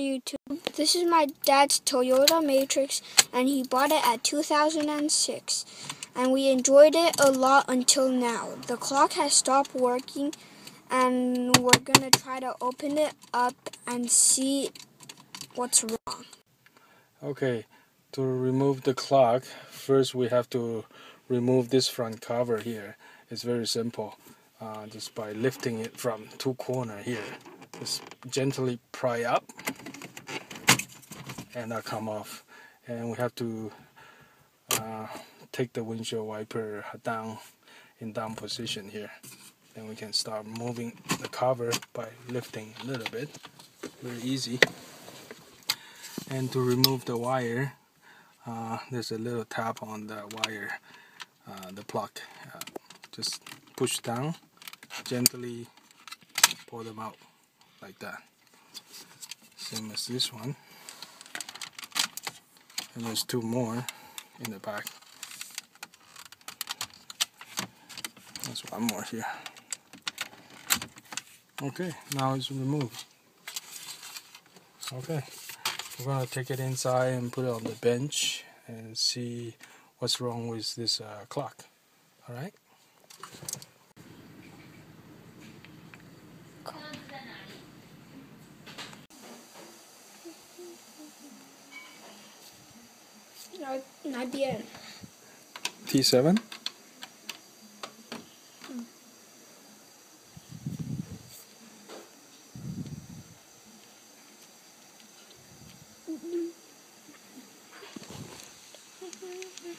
YouTube. This is my dad's Toyota Matrix, and he bought it at 2006, and we enjoyed it a lot until now. The clock has stopped working, and we're gonna try to open it up and see what's wrong. Okay, to remove the clock, first we have to remove this front cover here. It's very simple, just by lifting it from two corners here. Just gently pry up and that come off, and we have to take the windshield wiper down in down position here. Then we can start moving the cover by lifting a little bit. Very easy. And to remove the wire, there's a little tap on the wire, the plug. Just push down, gently pull them out like that. Same as this one. And there's two more in the back. There's one more here. Okay, now it's removed. Okay, we're gonna take it inside and put it on the bench and see what's wrong with this clock. All right. Not bien. T7.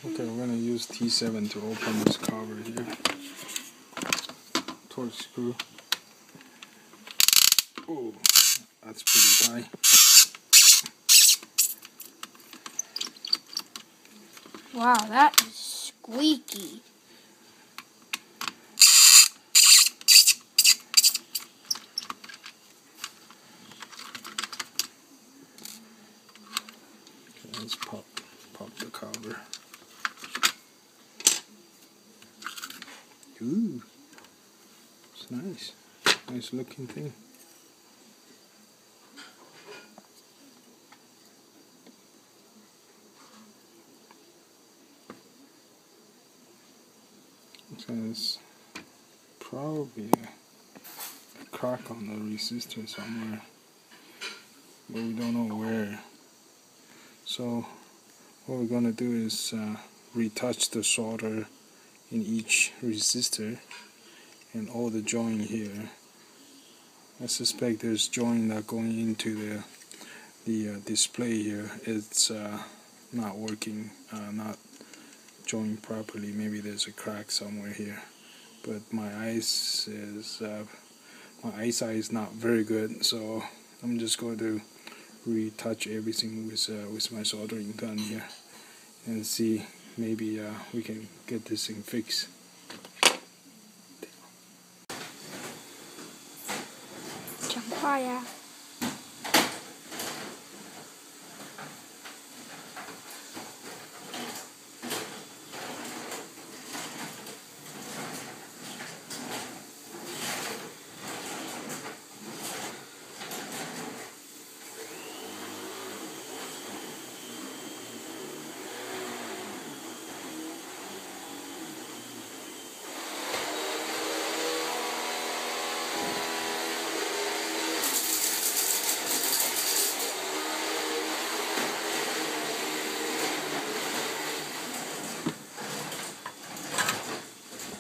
Okay, we're gonna use T7 to open this cover here. Torque screw. Oh, that's pretty high. Wow, that is squeaky. Okay, let's pop the cover. Ooh, it's nice. Nice looking thing. So it's probably a crack on the resistor somewhere, but we don't know where. So what we're gonna do is retouch the solder in each resistor and all the joint here. I suspect there's joint that going into the display here. It's not working, not joined properly. Maybe there's a crack somewhere here. But my eyesight is not very good, so I'm just going to retouch everything with my soldering gun here and see maybe we can get this thing fixed.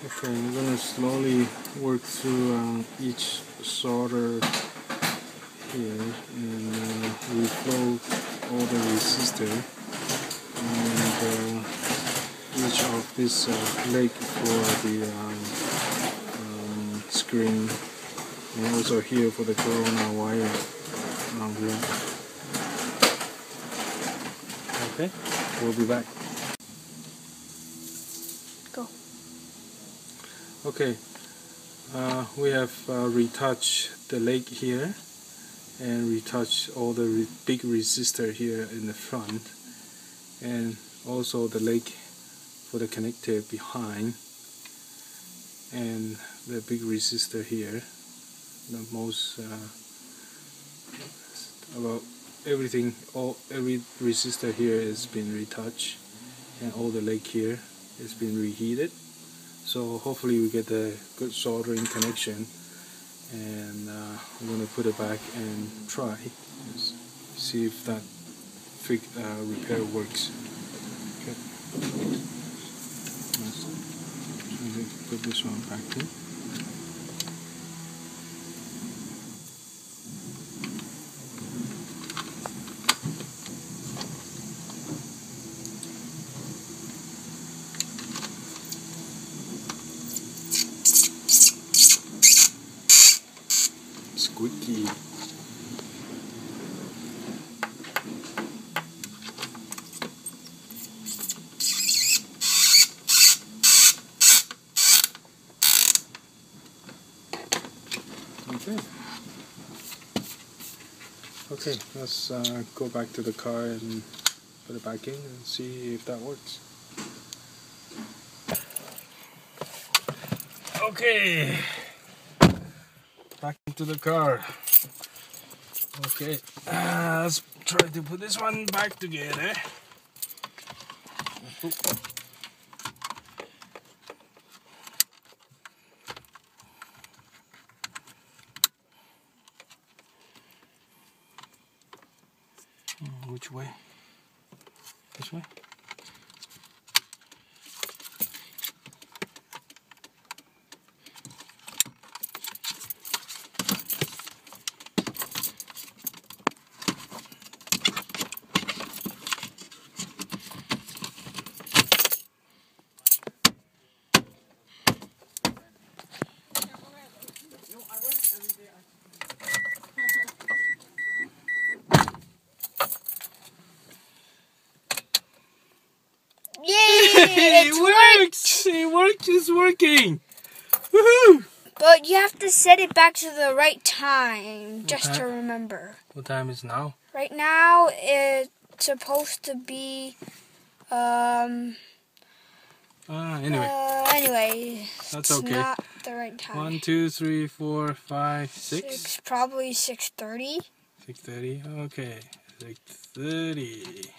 Okay, we're going to slowly work through each solder here and reflow all the resistor and each of this leg for the screen, and also here for the Corolla wire here. Okay, we'll be back. Go. Okay, we have retouched the leg here and retouched all the big resistor here in the front, and also the leg for the connector behind, and the big resistor here, the most about everything, every resistor here has been retouched, and all the leg here has been reheated. So hopefully we get a good soldering connection, and I'm going to put it back and try, see if that repair works. Okay. Let's put this one back in. Squeaky. Okay, let's go back to the car and put it back in and see if that works. Okay, back into the car. Okay, let's try to put this one back together. Which way? This way? Yay! It works! It works! It's working! Woohoo! But you have to set it back to the right time, just to remember. What time is now? Right now, it's supposed to be, anyway, that's it's okay. not the right time. 1, 2, 3, 4, 5, 6. Probably 6:30. 6:30. Okay, 6:30.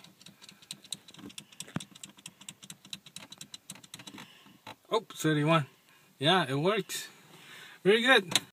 Oh, 31. Yeah, it works. Very good.